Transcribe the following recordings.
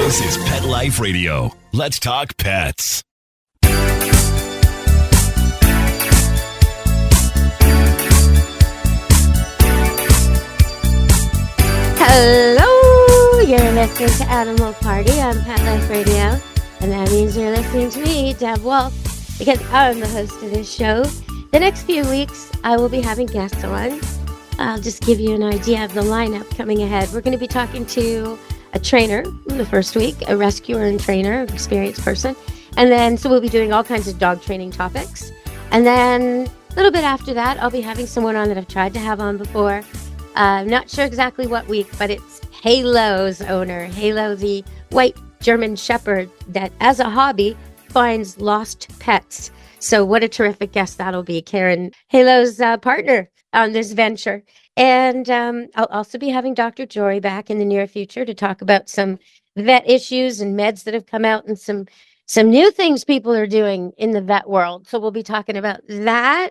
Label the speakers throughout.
Speaker 1: This is Pet Life Radio. Let's talk pets.
Speaker 2: Hello, you're listening to Animal Party on Pet Life Radio, and that means you're listening to me, Deb Wolf, because I'm the host of this show. The next few weeks, I will be having guests on. I'll just give you an idea of the lineup coming ahead. We're going to be talking to a trainer in the first week, a rescuer and trainer, an experienced person, and then so we'll be doing all kinds of dog training topics. And then a little bit after that, I'll be having someone on that I've tried to have on before. I'm not sure exactly what week, but it's Halo's owner, Halo, the white German Shepherd that, as a hobby, finds lost pets. So what a terrific guest that'll be. Karen, Halo's partner on this venture. And I'll also be having Dr. Jory back in the near future to talk about some vet issues and meds that have come out and some new things people are doing in the vet world. So we'll be talking about that.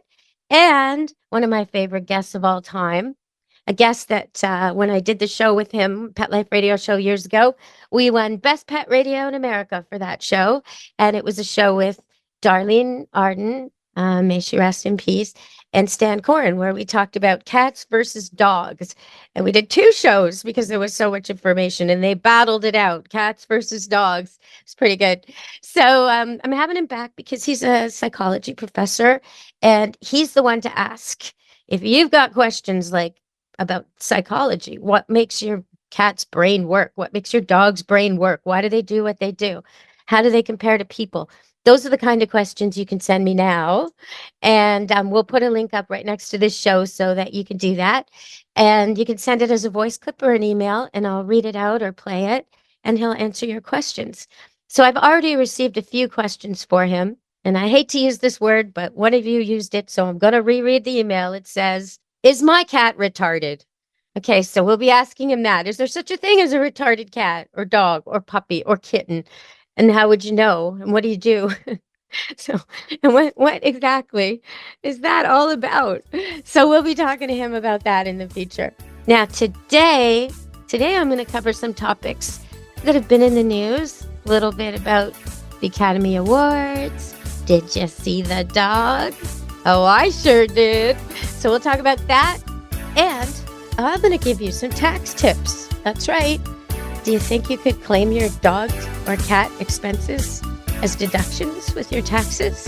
Speaker 2: And one of my favorite guests of all time, a guest that when I did the show with him, Pet Life Radio show years ago, we won Best Pet Radio in America for that show. And it was a show with Darlene Arden, may she rest in peace, and Stan Coren, where we talked about cats versus dogs. And we did 2 shows because there was so much information and they battled it out, cats versus dogs. It's pretty good. So I'm having him back because he's a psychology professor and he's the one to ask. If you've got questions like about psychology, what makes your cat's brain work? What makes your dog's brain work? Why do they do what they do? How do they compare to people? Those are the kind of questions you can send me now. And we'll put a link up right next to this show so that you can do that. And you can send it as a voice clip or an email, and I'll read it out or play it, and he'll answer your questions. So I've already received a few questions for him. And I hate to use this word, but one of you used it, so I'm going to reread the email. It says, "Is my cat retarded?" Okay, so we'll be asking him that. Is there such a thing as a retarded cat or dog or puppy or kitten? And how would you know? And what do you do? So, and what exactly is that all about? So we'll be talking to him about that in the future. Now, today I'm going to cover some topics that have been in the news. A little bit about the Academy Awards. Did you see the dog? Oh, I sure did. So we'll talk about that. And I'm going to give you some tax tips. That's right. Do you think you could claim your dog or cat expenses as deductions with your taxes?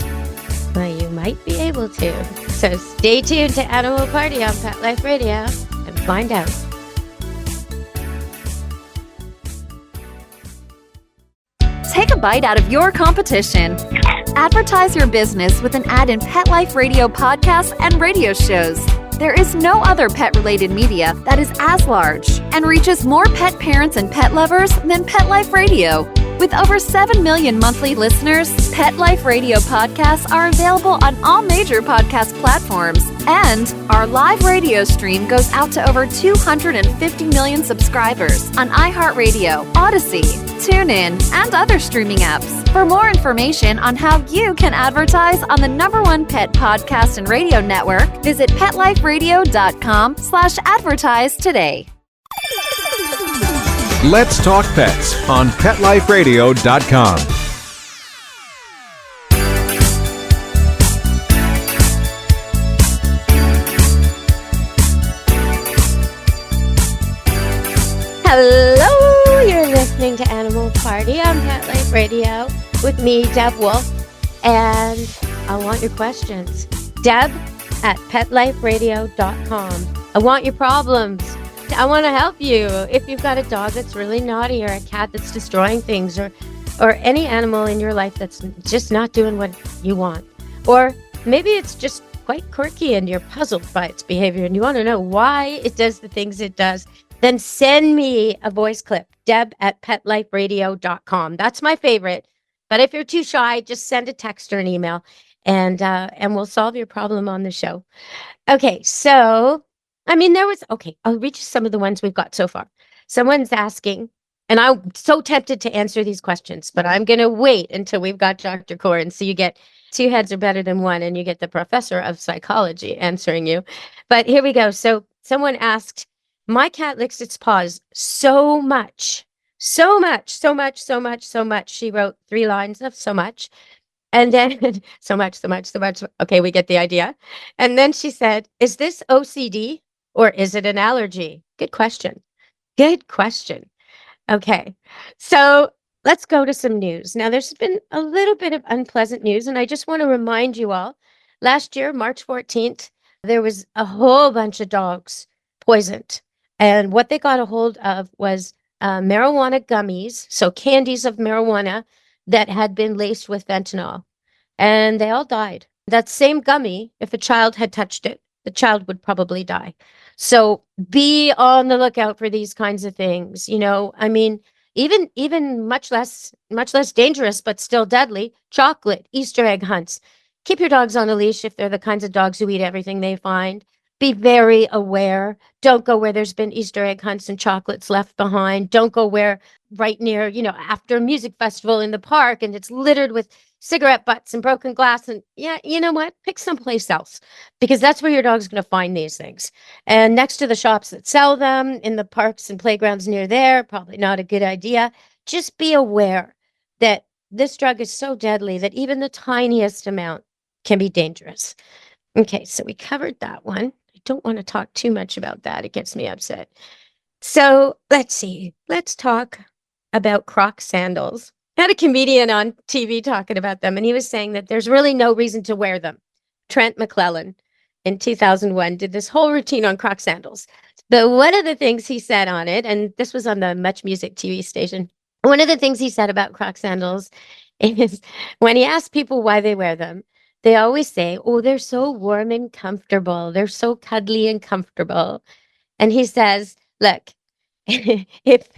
Speaker 2: Well, you might be able to. So stay tuned to Animal Party on Pet Life Radio and find out.
Speaker 3: Take a bite out of your competition. Advertise your business with an ad in Pet Life Radio podcasts and radio shows. There is no other pet-related media that is as large and reaches more pet parents and pet lovers than Pet Life Radio. With over 7 million monthly listeners, Pet Life Radio podcasts are available on all major podcast platforms. And our live radio stream goes out to over 250 million subscribers on iHeartRadio, Odyssey, TuneIn, and other streaming apps. For more information on how you can advertise on the #1 pet podcast and radio network, visit PetLifeRadio.com/advertise today.
Speaker 4: Let's Talk Pets on PetLifeRadio.com.
Speaker 2: Hello, you're listening to Animal Party on Pet Life Radio with me, Deb Wolf, and I want your questions. Deb at PetLifeRadio.com. I want your problems. I want to help you. If you've got a dog that's really naughty or a cat that's destroying things or any animal in your life that's just not doing what you want, or maybe it's just quite quirky and you're puzzled by its behavior and you want to know why it does the things it does, then send me a voice clip, Deb at PetLifeRadio.com. That's my favorite. But if you're too shy, just send a text or an email and we'll solve your problem on the show. Okay, so I'll read you some of the ones we've got so far. Someone's asking, and I'm so tempted to answer these questions, but I'm going to wait until we've got Dr. Coren. So you get 2 heads are better than 1, and you get the professor of psychology answering you. But here we go. So someone asked, my cat licks its paws so much So much, so much, so much, so much. She wrote 3 lines of so much. And then so much, so much, so much. Okay, we get the idea. And then she said, "Is this OCD or is it an allergy?" Good question. Good question. Okay. So let's go to some news. Now, there's been a little bit of unpleasant news, and I just want to remind you all last year, March 14th, there was a whole bunch of dogs poisoned. And what they got a hold of was marijuana gummies, so candies of marijuana that had been laced with fentanyl. And they all died. That same gummy, if a child had touched it, the child would probably die. So be on the lookout for these kinds of things. I mean, even much less dangerous, but still deadly, chocolate, Easter egg hunts. Keep your dogs on a leash if they're the kinds of dogs who eat everything they find. Be very aware. Don't go where there's been Easter egg hunts and chocolates left behind. Don't go where right near, after a music festival in the park and it's littered with cigarette butts and broken glass. And yeah, you know what? Pick someplace else because that's where your dog's going to find these things. And next to the shops that sell them in the parks and playgrounds near there, probably not a good idea. Just be aware that this drug is so deadly that even the tiniest amount can be dangerous. Okay, so we covered that one. I don't want to talk too much about that. It gets me upset. So let's see. Let's talk about Croc sandals. I had a comedian on TV talking about them, and he was saying that there's really no reason to wear them. Trent McClellan in 2001 did this whole routine on Croc sandals. But one of the things he said on it, and this was on the Much Music TV station, one of the things he said about Croc sandals is when he asked people why they wear them, they always say, "Oh, they're so warm and comfortable. They're so cuddly and comfortable." And he says, "Look, if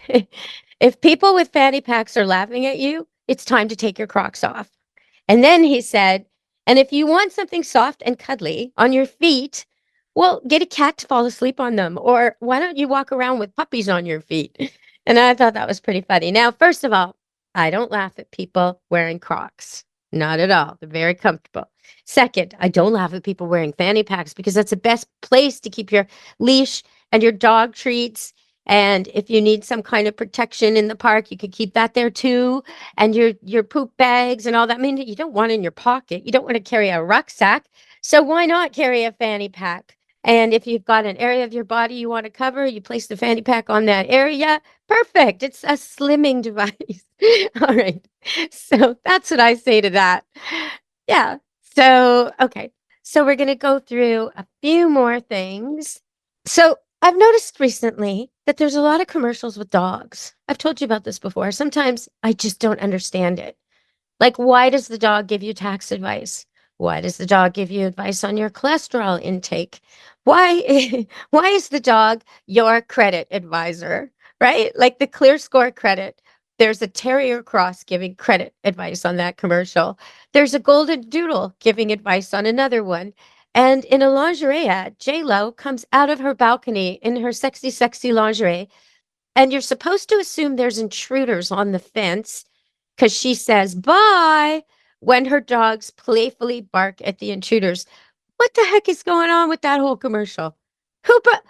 Speaker 2: if people with fanny packs are laughing at you, it's time to take your Crocs off." And then he said, "And if you want something soft and cuddly on your feet, well, get a cat to fall asleep on them. Or why don't you walk around with puppies on your feet?" And I thought that was pretty funny. Now, first of all, I don't laugh at people wearing Crocs. Not at all. They're very comfortable. Second, I don't laugh at people wearing fanny packs because that's the best place to keep your leash and your dog treats. And if you need some kind of protection in the park, you could keep that there too. And your poop bags and all that. I mean, you don't want it in your pocket. You don't want to carry a rucksack. So why not carry a fanny pack? And if you've got an area of your body you want to cover, you place the fanny pack on that area. Perfect. It's a slimming device. All right. So that's what I say to that. Yeah. So, okay. So we're going to go through a few more things. So I've noticed recently that there's a lot of commercials with dogs. I've told you about this before. Sometimes I just don't understand it. Like, why does the dog give you tax advice? Why does the dog give you advice on your cholesterol intake? Why, why is the dog your credit advisor, right? Like the Clear Score credit. There's a Terrier Cross giving credit advice on that commercial. There's a Golden Doodle giving advice on another one. And in a lingerie ad, J-Lo comes out of her balcony in her sexy, sexy lingerie. And you're supposed to assume there's intruders on the fence because she says bye when her dogs playfully bark at the intruders. What the heck is going on with that whole commercial? Who but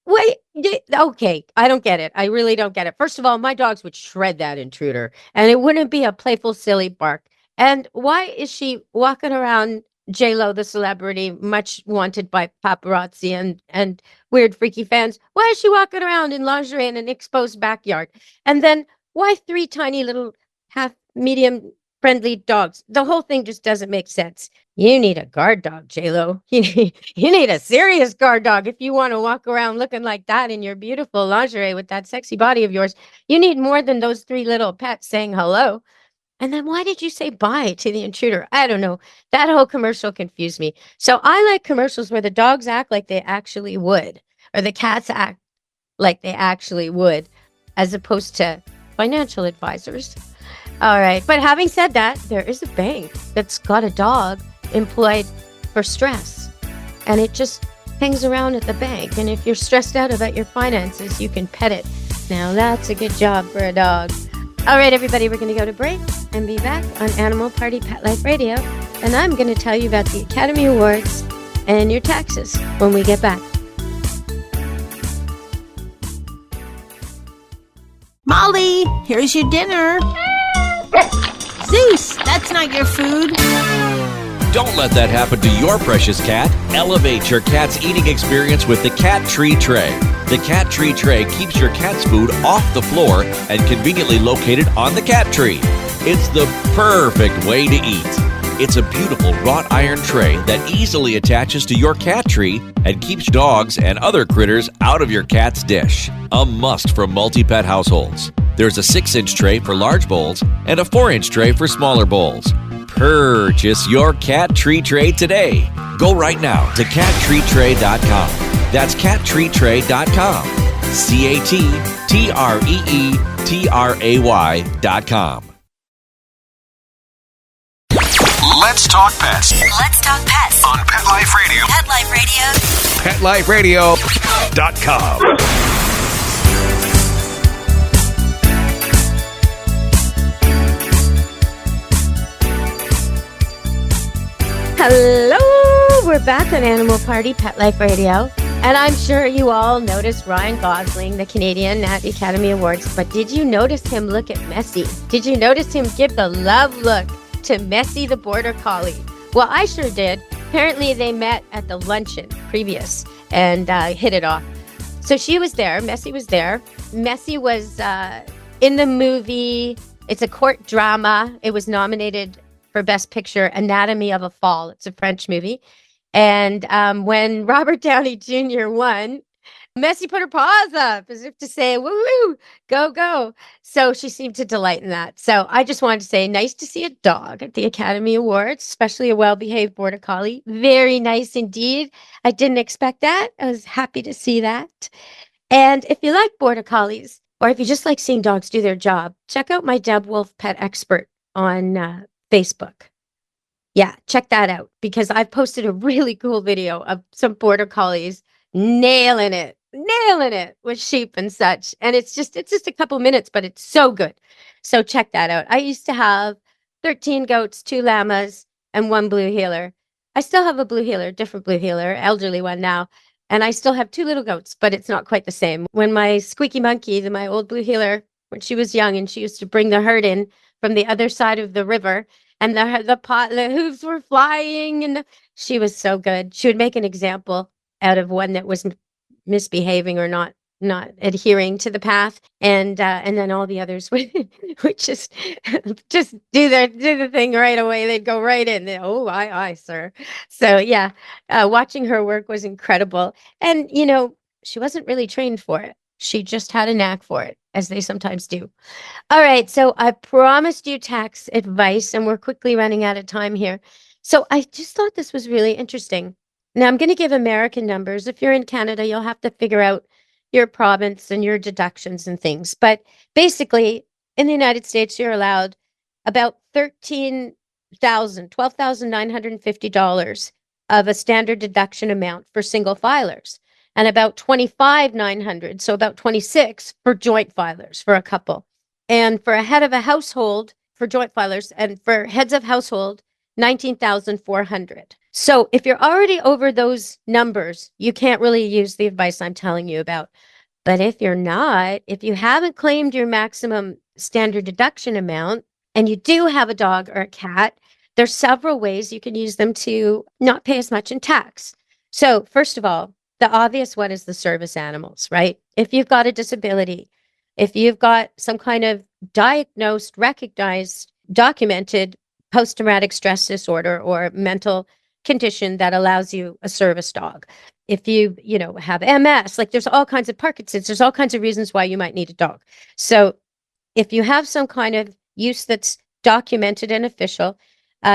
Speaker 2: wait, okay, I don't get it. I really don't get it. First of all, my dogs would shred that intruder and it wouldn't be a playful, silly bark. And why is she walking around J-Lo, the celebrity, much wanted by paparazzi and weird, freaky fans? Why is she walking around in lingerie in an exposed backyard? And then why 3 tiny little half medium friendly dogs? The whole thing just doesn't make sense. You need a guard dog, J-Lo. You need a serious guard dog if you want to walk around looking like that in your beautiful lingerie with that sexy body of yours. You need more than those 3 little pets saying hello. And then why did you say bye to the intruder? I don't know. That whole commercial confused me. So I like commercials where the dogs act like they actually would, or the cats act like they actually would, as opposed to financial advisors. All right. But having said that, there is a bank that's got a dog employed for stress, and it just hangs around at the bank. And if you're stressed out about your finances, you can pet it. Now, that's a good job for a dog. All right, everybody, we're going to go to break and be back on Animal Party Pet Life Radio. And I'm going to tell you about the Academy Awards and your taxes when we get back.
Speaker 5: Molly, here's your dinner. Zeus, that's not your food.
Speaker 6: Don't let that happen to your precious cat. Elevate your cat's eating experience with the Cat Tree Tray. The Cat Tree Tray keeps your cat's food off the floor and conveniently located on the cat tree. It's the perfect way to eat. It's a beautiful wrought iron tray that easily attaches to your cat tree and keeps dogs and other critters out of your cat's dish. A must for multi-pet households. There's a 6-inch tray for large bowls and a 4-inch tray for smaller bowls. Purchase your Cat Tree Tray today. Go right now to cattreetray.com. That's cattreetray.com. CATTREETRAY.com.
Speaker 1: Let's talk pets
Speaker 7: Let's talk pets
Speaker 1: on Pet Life Radio.
Speaker 7: Pet Life Radio.
Speaker 1: PetLifeRadio.com.
Speaker 2: Hello, we're back on Animal Party Pet Life Radio. And I'm sure you all noticed Ryan Gosling, the Canadian at the Academy Awards, but did you notice him look at Messi? Did you notice him give the love look to Messi the Border Collie? Well, I sure did. Apparently they met at the luncheon previous and hit it off. So she was there, Messi was there. Messi was in the movie, it's a court drama. It was nominated for Best Picture, Anatomy of a Fall. It's a French movie. And when Robert Downey Jr. won, Messi put her paws up as if to say, woo, woo, go, go. So she seemed to delight in that. So I just wanted to say, nice to see a dog at the Academy Awards, especially a well-behaved Border Collie. Very nice indeed. I didn't expect that. I was happy to see that. And if you like Border Collies, or if you just like seeing dogs do their job, check out my Deb Wolf Pet Expert on Facebook. Yeah, check that out because I've posted a really cool video of some Border Collies nailing it with sheep and such. And it's just a couple minutes, but it's so good. So check that out. I used to have 13 goats, 2 llamas, and 1 blue heeler. I still have a blue heeler, different blue heeler, elderly one now. And I still have 2 little goats, but it's not quite the same. When my squeaky monkey, my old blue heeler, when she was young and she used to bring the herd in from the other side of the river, and the hooves were flying, and she was so good. She would make an example out of one that was misbehaving or not adhering to the path, and then all the others would just do the thing right away. They'd go right in. Oh, aye, sir. So yeah, watching her work was incredible, and she wasn't really trained for it. She just had a knack for it, as they sometimes do. All right, so I promised you tax advice, and we're quickly running out of time here. So I just thought this was really interesting. Now, I'm going to give American numbers. If you're in Canada, you'll have to figure out your province and your deductions and things. But basically, in the United States, you're allowed about $12,950 of a standard deduction amount for single filers, and about $25,900, so about $26 for joint filers for a couple. And for a head of a household for joint filers, and for heads of household, $19,400. So if you're already over those numbers, you can't really use the advice I'm telling you about. But if you're not, if you haven't claimed your maximum standard deduction amount, and you do have a dog or a cat, there's several ways you can use them to not pay as much in tax. So first of all, the obvious one is the service animals, right? If you've got a disability, if you've got some kind of diagnosed, recognized, documented post-traumatic stress disorder or mental condition that allows you a service dog. If you have MS, like there's all kinds of Parkinson's, there's all kinds of reasons why you might need a dog. So if you have some kind of use that's documented and official,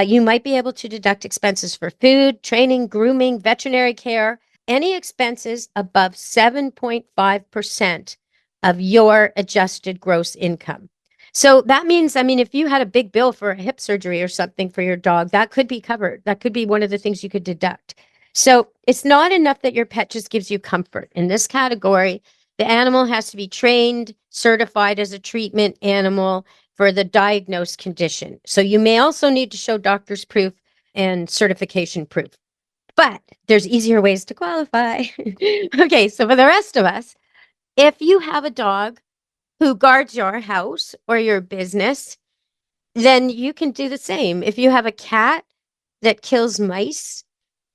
Speaker 2: you might be able to deduct expenses for food, training, grooming, veterinary care, any expenses above 7.5% of your adjusted gross income. So that means, if you had a big bill for a hip surgery or something for your dog, that could be covered. That could be one of the things you could deduct. So it's not enough that your pet just gives you comfort. In this category, the animal has to be trained, certified as a treatment animal for the diagnosed condition. So you may also need to show doctor's proof and certification proof. But there's easier ways to qualify. Okay, so for the rest of us, if you have a dog who guards your house or your business, then you can do the same. If you have a cat that kills mice,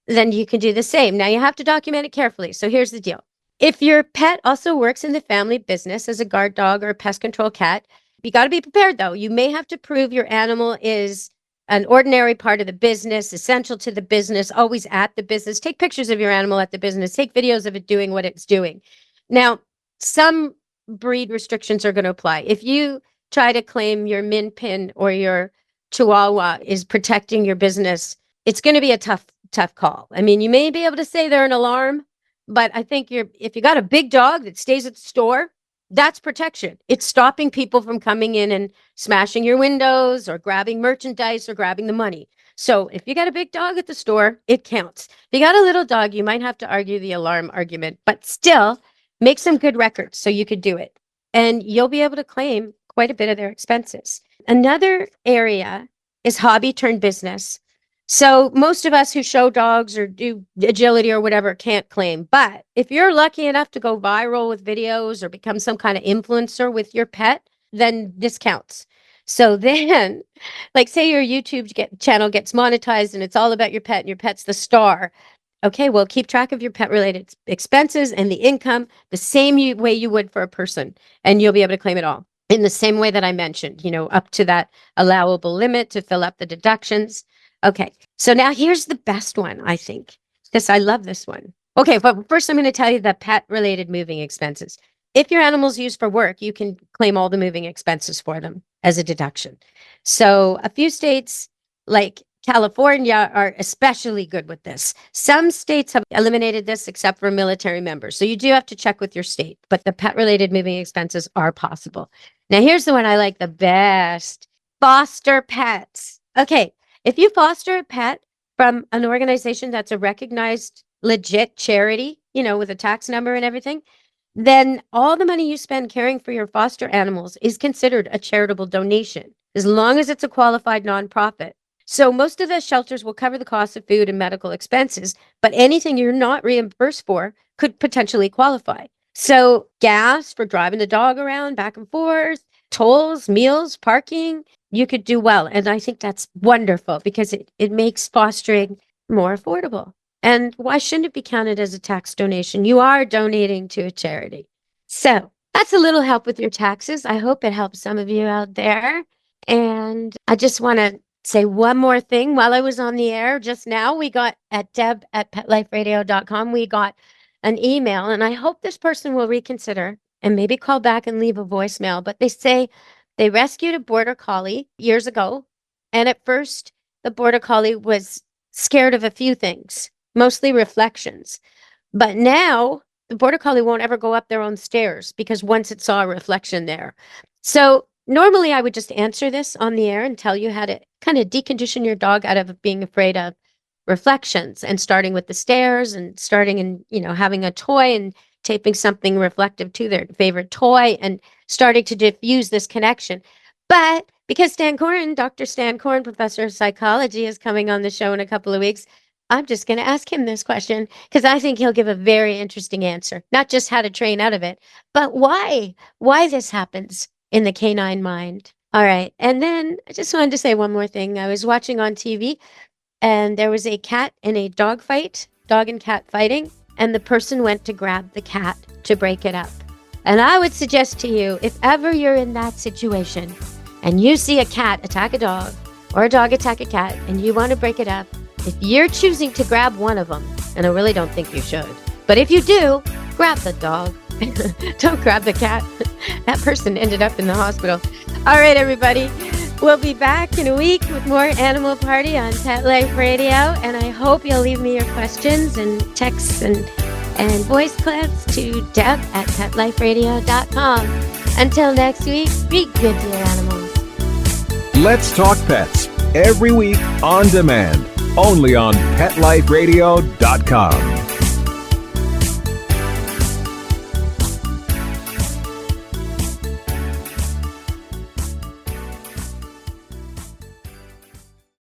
Speaker 2: then you can do the same. Now you have to document it carefully. So here's the deal. If your pet also works in the family business as a guard dog or a pest control cat, you got to be prepared though. You may have to prove your animal is an ordinary part of the business, essential to the business, always at the business. Take pictures of your animal at the business, take videos of it doing what it's doing. Now, some breed restrictions are going to apply. If you try to claim your Min Pin or your Chihuahua is protecting your business, it's going to be a tough call. I mean, you may be able to say they're an alarm, but I think if you got a big dog that stays at the store, that's protection. It's stopping people from coming in and smashing your windows or grabbing merchandise or grabbing the money. So if you got a big dog at the store, it counts. If you got a little dog, you might have to argue the alarm argument, but still make some good records so you could do it. And you'll be able to claim quite a bit of their expenses. Another area is hobby turned business. So most of us who show dogs or do agility or whatever can't claim. But if you're lucky enough to go viral with videos or become some kind of influencer with your pet, then this counts. So then, like say your YouTube channel gets monetized and it's all about your pet and your pet's the star. Okay, well, keep track of your pet related expenses and the income the same way you would for a person, and you'll be able to claim it all in the same way that I mentioned, up to that allowable limit to fill up the deductions. Okay, so now here's the best one, I think, because I love this one. Okay, but first I'm going to tell you the pet-related moving expenses. If your animal's used for work, you can claim all the moving expenses for them as a deduction. So a few states like California are especially good with this. Some states have eliminated this except for military members. So you do have to check with your state, but the pet-related moving expenses are possible. Now here's the one I like the best. Foster pets. Okay. If you foster a pet from an organization that's a recognized, legit charity, with a tax number and everything, then all the money you spend caring for your foster animals is considered a charitable donation, as long as it's a qualified nonprofit. So most of the shelters will cover the cost of food and medical expenses, but anything you're not reimbursed for could potentially qualify. So gas for driving the dog around back and forth, tolls, meals, parking, you could do well. And I think that's wonderful because it makes fostering more affordable. And why shouldn't it be counted as a tax donation? You are donating to a charity. So that's a little help with your taxes. I hope it helps some of you out there. And I just want to say one more thing. While I was on the air just now, we got at deb@petliferadio.com, we got an email, and I hope this person will reconsider and maybe call back and leave a voicemail. But they say they rescued a border collie years ago. And at first, the border collie was scared of a few things, mostly reflections. But now the border collie won't ever go up their own stairs because once it saw a reflection there. So normally I would just answer this on the air and tell you how to kind of decondition your dog out of being afraid of reflections, and starting with the stairs and starting and, having a toy and taping something reflective to their favorite toy and starting to diffuse this connection. But because Dr. Stan Korn, professor of psychology, is coming on the show in a couple of weeks, I'm just going to ask him this question because I think he'll give a very interesting answer. Not just how to train out of it, but why this happens in the canine mind. All right. And then I just wanted to say one more thing. I was watching on TV and there was a cat in a dog fight, dog and cat fighting, and the person went to grab the cat to break it up. And I would suggest to you, if ever you're in that situation and you see a cat attack a dog or a dog attack a cat and you want to break it up, if you're choosing to grab one of them, and I really don't think you should, but if you do, grab the dog. Don't grab the cat. That person ended up in the hospital. All right, everybody. We'll be back in a week with more Animal Party on Pet Life Radio, and I hope you'll leave me your questions and texts and voice clips to deb@petliferadio.com. Until next week, be good to your animals.
Speaker 4: Let's Talk Pets, every week on demand, only on PetLifeRadio.com.